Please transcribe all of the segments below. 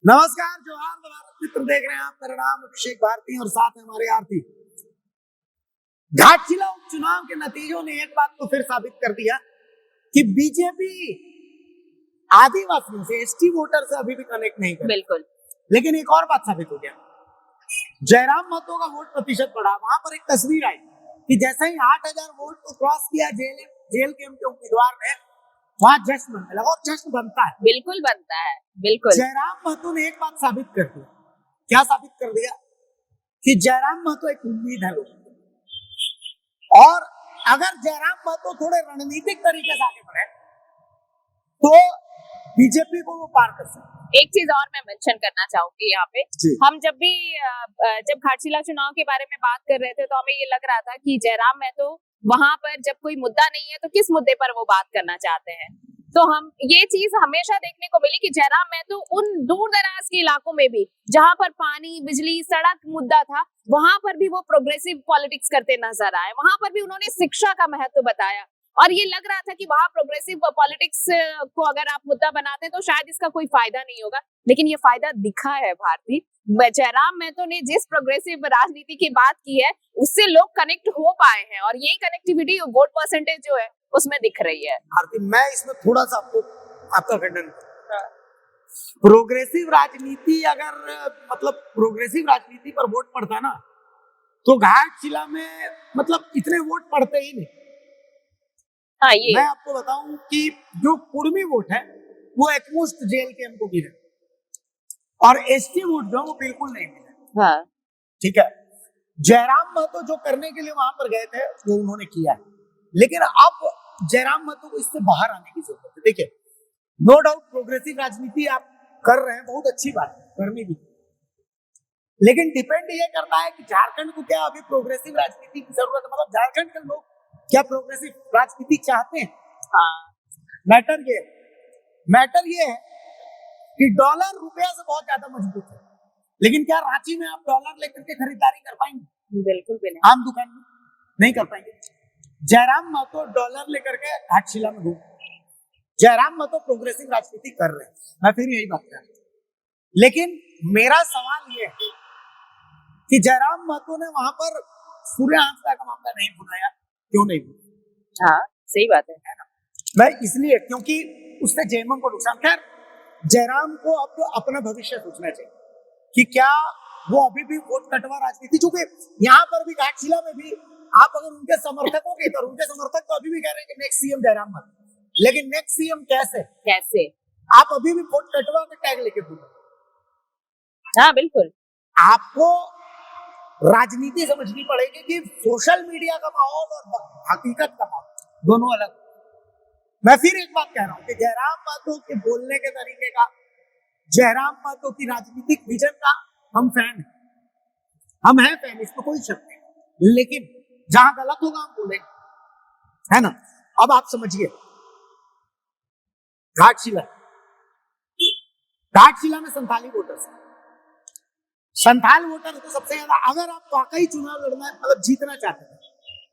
नमस्कार, जोहार भारत मित्र देख रहे हैं आप। मेरा नाम अभिषेक भारती और साथ है हमारे आरती। घाटशिला उपचुनाव के नतीजों ने एक बात को फिर साबित कर दिया कि बीजेपी आदिवासियों से, एसटी वोटर से अभी भी कनेक्ट नहीं कर। बिल्कुल। लेकिन एक और बात साबित हो गया, जयराम महतो का वोट प्रतिशत बढ़ा। वहां पर एक तस्वीर आई कि जैसे ही 8,000 वोट को क्रॉस किया जेल के उम्मीदवार ने, वहां जश्न बनने लगा और जश्न बनता है, बिल्कुल बनता है। बिल्कुल। जयराम महतो ने एक बात साबित कर दी। क्या साबित कर दिया? कि जयराम महतो एक उम्मीद है लोगों को, और अगर जयराम महतो थोड़े रणनीतिक तरीके से आगे बढ़े तो बीजेपी को वो पार कर सकते। एक चीज और मैं मेंशन करना चाहूंगी यहाँ पे, हम जब घाटशिला चुनाव के बारे में बात कर रहे थे तो हमें ये लग रहा था कि जयराम महतो वहां पर जब कोई मुद्दा नहीं है तो किस मुद्दे पर वो बात करना चाहते हैं। तो हम ये चीज हमेशा देखने को मिली कि जयराम महतो उन दूर दराज के इलाकों में भी जहां पर पानी, बिजली, सड़क मुद्दा था, वहां पर भी वो प्रोग्रेसिव पॉलिटिक्स करते नजर आए। वहां पर भी उन्होंने शिक्षा का महत्व बताया और ये लग रहा था कि वहां प्रोग्रेसिव पॉलिटिक्स को अगर आप मुद्दा बनाते हैं तो शायद इसका कोई फायदा नहीं होगा, लेकिन ये फायदा दिखा है। भारती जयराम महतो ने जिस प्रोग्रेसिव राजनीति की बात की है उससे लोग कनेक्ट हो पाए हैं और यही कनेक्टिविटी वोट परसेंटेज जो है उसमें दिख रही है। आरती, मैं इसमें थोड़ा सा आपका खंडन प्रोग्रेसिव राजनीति, अगर मतलब प्रोग्रेसिव राजनीति पर वोट पड़ता ना तो घाटशिला में मतलब इतने वोट पड़ते ही नहीं। हाँ, ये मैं आपको बताऊं कि जो कुर्मी वोट है वो एकमुश्त जेल के हमको गिरे और एसटी वोट जो वो बिल्कुल नहीं मिले। हाँ। ठीक है, जयराम महतो जो करने के लिए वहां पर गए थे वो उन्होंने किया है, लेकिन अब जयराम महतो को इससे बाहर आने की जरूरत है। देखिए, नो डाउट प्रोग्रेसिव राजनीति आप कर रहे हैं, बहुत अच्छी बात है, करनी भी, लेकिन डिपेंड ये करता है कि झारखंड को क्या अभी प्रोग्रेसिव राजनीति की जरूरत है, मतलब झारखंड के लोग क्या प्रोग्रेसिव राजनीति चाहते हैं। हाँ। मैटर ये है कि डॉलर रुपया से बहुत ज्यादा मजबूत है, लेकिन क्या रांची में आप डॉलर लेकर के खरीदारी कर पाएंगे? बिल्कुल भी नहीं। आम दुकान में नहीं कर पाएंगे। जयराम महतो डॉलर लेकर के घाटशिला में घूम, जयराम महतो प्रोग्रेसिव राजनीति कर रहे हैं, मैं फिर यही बात कर रहा हूं। लेकिन मेरा सवाल ये है कि जयराम महतो ने वहां पर सूर्य आंसदा का मामला नहीं बुलाया, क्यों नहीं बुलाया? हाँ, सही बात है ना? मैं इसलिए क्योंकि उससे जेएमएम को नुकसान। खैर, जयराम को अब अपना भविष्य सोचना चाहिए कि क्या वो अभी भी वोट कटवा राजनीति, चूंकि यहाँ पर भी घाटशिला में भी आप अगर उनके समर्थकों की तरह, उनके समर्थक तो अभी भी कह रहे हैं कि नेक्स्ट सीएम जयराम महतो, लेकिन नेक्स्ट सीएम कैसे आप अभी भी वोट कटवा के टैग लेके बोलो। हाँ, बिल्कुल। आपको राजनीति समझनी पड़ेगी कि सोशल मीडिया का माहौल और हकीकत का माहौल दोनों अलग। मैं फिर एक बात कह रहा हूं कि जयराम महतो के बोलने के तरीके का, जयराम महतो की राजनीतिक विजन का हम फैन हैं, हम हैं फैन, इसमें कोई शक नहीं, लेकिन जहां गलत होगा हम बोलेंगे, है ना। अब आप समझिए, घाटशिला में संथाली वोटर्स, संथाल वोटर्स को सबसे ज्यादा, अगर आप वाकई चुनाव लड़ना है, मतलब जीतना चाहते हैं,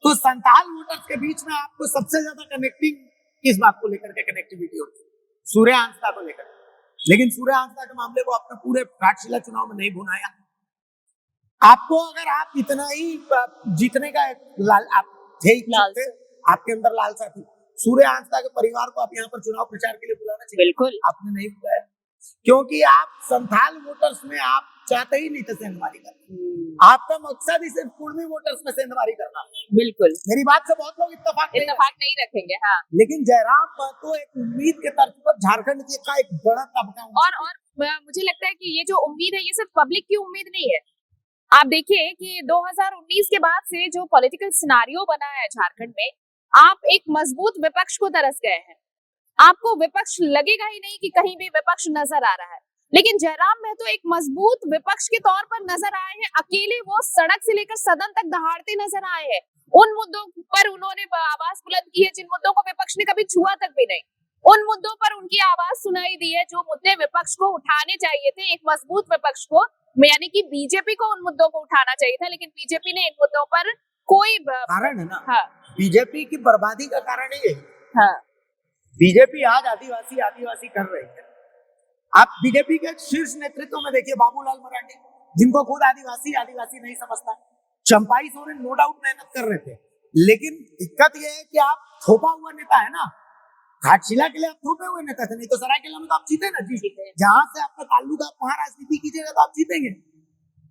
तो संथाल वोटर्स के बीच में आपको सबसे ज्यादा कनेक्टिंग किस बात को लेकर के कनेक्टिविटी होती है? सूर्य आंसदा को लेकर। लेकिन सूर्य आंसदा के मामले को आपने पूरे घाटशिला चुनाव में नहीं भुनाया। आपको अगर आप इतना ही जीतने का आपके अंदर लालसा थी, सूर्य आंसदा के परिवार को आप यहाँ पर चुनाव प्रचार के लिए बुलाना चाहिए। बिल्कुल। आपने नहीं बुलाया क्योंकि आप संथाल वोटर्स में आप चाहते ही नहीं थे सेंधमारी करना। आपका मकसद ही सिर्फ कुर्मी वोटर्स में सेंधमारी करना। बिल्कुल। मेरी बात से बहुत लोग इत्तेफाक नहीं रखेंगे। हाँ, लेकिन जयराम महतो एक उम्मीद के तर्ज पर झारखंड का एक बड़ा तबका, और मुझे लगता है कि ये जो उम्मीद है ये सिर्फ पब्लिक की उम्मीद नहीं है। आप देखिए कि 2019 के बाद से जो पॉलिटिकल सिनारियो बना है झारखंड में, आप एक मजबूत विपक्ष को तरस गए हैं। आपको विपक्ष लगेगा ही नहीं कि कहीं भी विपक्ष नजर आ रहा है, लेकिन जयराम महतो एक मजबूत विपक्ष के तौर पर नजर आए हैं। अकेले वो सड़क से लेकर सदन तक दहाड़ते नजर आए हैं। उन मुद्दों पर उन्होंने आवाज बुलंद की है जिन मुद्दों को विपक्ष ने कभी छुआ तक भी नहीं। उन मुद्दों पर उनकी आवाज सुनाई दी है जो मुद्दे विपक्ष को उठाने चाहिए थे, एक मजबूत विपक्ष को, यानी कि बीजेपी को उन मुद्दों को उठाना चाहिए था, लेकिन बीजेपी ने इन मुद्दों पर कोई कारण है ना। हाँ, बीजेपी की बर्बादी का कारण ही यही। हाँ, बीजेपी आज आदिवासी कर रही है। आप बीजेपी के शीर्ष नेतृत्व में देखिए बाबूलाल मरांडी, जिनको खुद आदिवासी नहीं समझता। चंपाई सोरेन नो डाउट मेहनत कर रहे थे, लेकिन दिक्कत यह है कि आप थोपा हुआ नेता है ना। घाटशिला के लिए आप थोपे हुए नेता थे, नहीं तो सरायकेला में तो आप जीते ना जी। जहां से आपका ताल्लुक, आप वहां राजनीति कीजिएगा तो आप जीतेंगे।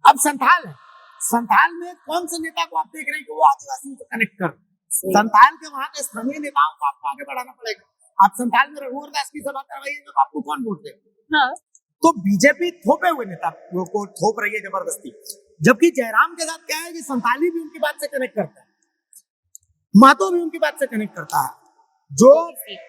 अब संथाल है, संथाल में कौन से नेता को आप देख रहे हैं कि वो आदिवासियों से कनेक्ट कर? संथाल के वहां के स्थानीय नेताओं को आपको आगे बढ़ाना पड़ेगा। आप संथाल में रघुवर दास की सभा करवाइएगा तो आपको कौन वोट देगा? हाँ। तो बीजेपी थोपे हुए नेता को थोप रही है जबरदस्ती। जबकि जयराम के साथ क्या है कि संथाली भी उनकी बात से कनेक्ट करता है, महतो भी उनकी बात से कनेक्ट करता है, जो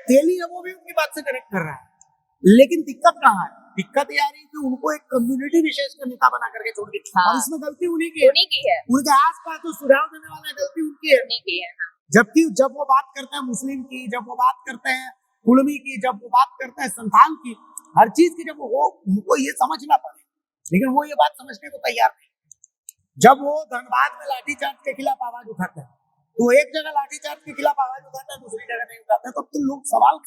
तेली है वो भी उनकी बात से कनेक्ट कर रहा है। लेकिन दिक्कत कहाँ है? दिक्कत ये आ रही है कि उनको एक कम्युनिटी विशेष का नेता बना करके छोड़ दी। हाँ। और इसमें गलती उन्हीं की है। उनके आसपास जो सुझाव देने वाला है, गलती उनकी है। जबकि जब वो बात करते हैं मुस्लिम की, जब वो बात करते हैं कुलमी की, जब वो बात करते हैं संथाल की, हर चीज की जब वो उनको ये समझना पड़े, लेकिन वो ये बात समझने को तैयार नहीं। जब वो धनबाद में लाठीचार्ज के खिलाफ आवाज उठाते हैं, तो एक जगह लाठीचार्ज के खिलाफ आवाज उठाते हैं, दूसरी जगह नहीं उठाते, तब तो लोग सवाल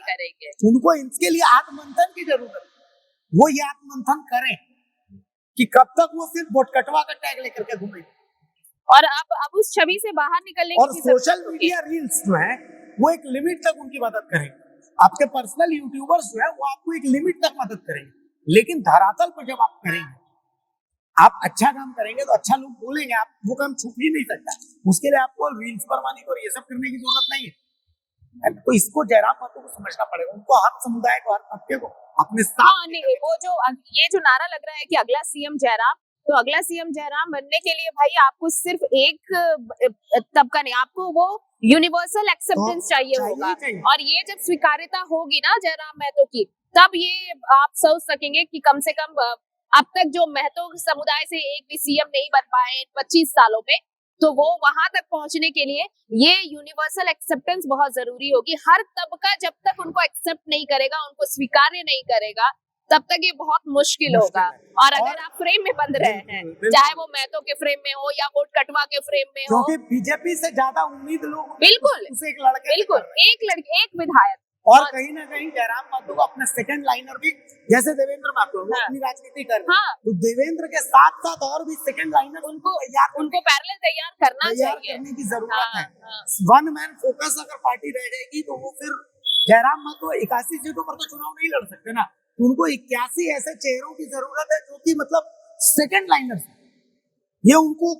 करेंगे। उनको इसके लिए आत्ममंथन की जरूरत है। वो ये आत्ममंथन करें कि कब तक वो सिर्फ वोटकटवा का टैग लेकर के घूमेंगे, और अब उस छवि से बाहर निकलने की और सोशल मीडिया रील्स जो है वो एक लिमिट तक उनकी मदद करेंगे। आपके पर्सनल यूट्यूबर्स जो है वो आपको एक लिमिट तक मदद करेंगे, लेकिन धरातल पर जब आप करेंगे, आप अच्छा काम करेंगे तो अच्छा लोग बोलेंगे। आप वो काम छुप ही नहीं सकता, उसके लिए आपको रील्स बनवाने और ये सब करने की जरूरत नहीं है। तो इसको जयराम महतो को समझना पड़ेगा। उनको हर समुदाय को, हर तबके को अपने साथ नहीं, वो जो ये जो नारा लग रहा है कि अगला सीएम जयराम, तो अगला सीएम जयराम बनने के लिए भाई आपको सिर्फ एक तबका नहीं, आपको वो यूनिवर्सल एक्सेप्टेंस चाहिए होगा। और ये जब स्वीकार्यता होगी ना जयराम महतो की, तब ये आप सोच सकेंगे कि कम से कम अब तक जो महतो समुदाय से एक भी सीएम नहीं बन पाए 25 सालों में, तो वो वहां तक पहुंचने के लिए ये यूनिवर्सल एक्सेप्टेंस बहुत जरूरी होगी। हर तबका जब तक उनको एक्सेप्ट नहीं करेगा, उनको स्वीकार्य नहीं करेगा, तब तक ये बहुत मुश्किल होगा। और अगर आप फ्रेम में बंध रहे हैं, चाहे वो महतो के फ्रेम में हो या वोट कटवा के फ्रेम में हो, क्योंकि बीजेपी से ज्यादा उम्मीद लोग बिल्कुल एक लड़के, बिल्कुल एक विधायक, और कहीं ना कहीं जयराम महतो को अपना सेकंड लाइनर भी, जैसे देवेंद्र महतो वो अपनी राजनीति कर रहे हैं, तो देवेंद्र के साथ साथ और भी सेकंड लाइनर उनको पैरेलल तैयार करना चाहिए, करने की जरूरत है। वन मैन फोकस अगर पार्टी रह जाएगी तो वो फिर जयराम महतो 81 सीटों पर तो चुनाव नहीं लड़ सकते ना। उनको 81 ऐसे चेहरों की जरूरत है जो कि मतलब सेकंड लाइनर, ये उनको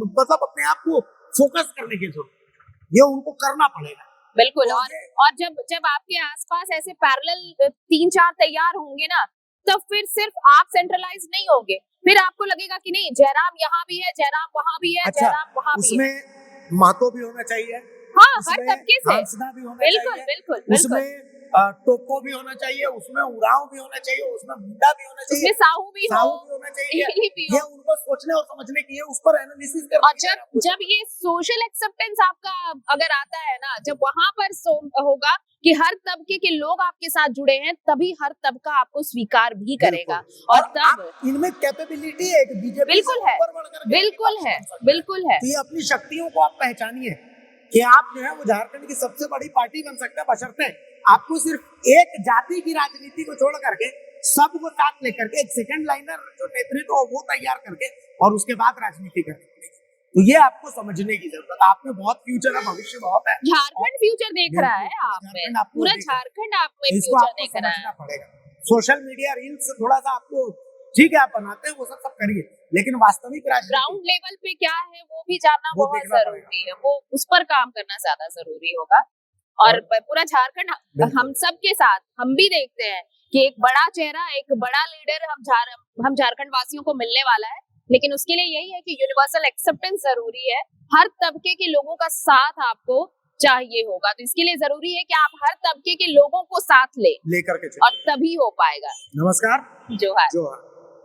मतलब अपने आप को फोकस करने की जरूरत है, ये उनको करना पड़ेगा। बिल्कुल। और जब आपके आसपास ऐसे पैरेलल 3-4 तैयार होंगे ना, तब फिर सिर्फ आप सेंट्रलाइज नहीं होंगे, फिर आपको लगेगा कि नहीं जयराम यहाँ भी है, जयराम वहाँ भी है, जयराम वहाँ भी है। उसमें महतो भी होना चाहिए, हाँ, हर तबके से, हंसदा भी होना चाहिए, बिल्कुल, उसमें टोपो भी होना चाहिए, उसमें उराव भी होना चाहिए, उसमें मुंडा भी होना चाहिए, उसमें साहू भी होना चाहिए। ये उनको सोचने और समझने की है, उस पर एनालिसिस करना। और जब ये सोशल एक्सेप्टेंस आपका अगर आता है ना, जब वहां पर होगा कि हर तबके के लोग आपके साथ जुड़े हैं, तभी हर तबका आपको स्वीकार भी करेगा। और तब इनमें कैपेबिलिटी है कि बीजेपी बिल्कुल है। तो ये अपनी शक्तियों को आप पहचानिए कि आप जो है वो झारखंड की सबसे बड़ी पार्टी बन सकते हैं, बशर्ते आपको सिर्फ एक जाति की राजनीति को छोड़ करके सबको साथ लेकर के एक सेकंड लाइनर जो नेतृत्व वो तैयार करके और उसके बाद राजनीति करनी पड़ेगी। तो ये आपको समझने की जरूरत है। आप में बहुत फ्यूचर है, भविष्य बहुत है। झारखंड फ्यूचर देख रहा है आप में, पूरा झारखंड आप में फ्यूचर देख रहा है। पड़ेगा। सोशल मीडिया रील्स थोड़ा सा आपको ठीक है, आप बनाते हैं वो सब करिए, लेकिन वास्तविक ग्राउंड लेवल पे क्या है वो भी जानना बहुत जरूरी है। वो उस पर काम करना ज्यादा जरूरी होगा। और पूरा झारखंड हम सब के साथ, हम भी देखते हैं कि एक बड़ा चेहरा, एक बड़ा लीडर हम झारखंड वासियों को मिलने वाला है, लेकिन उसके लिए यही है कि यूनिवर्सल एक्सेप्टेंस जरूरी है। हर तबके के लोगों का साथ आपको चाहिए होगा, तो इसके लिए जरूरी है कि आप हर तबके के लोगों को साथ लेकर के और तभी हो पाएगा। नमस्कार। जोहार।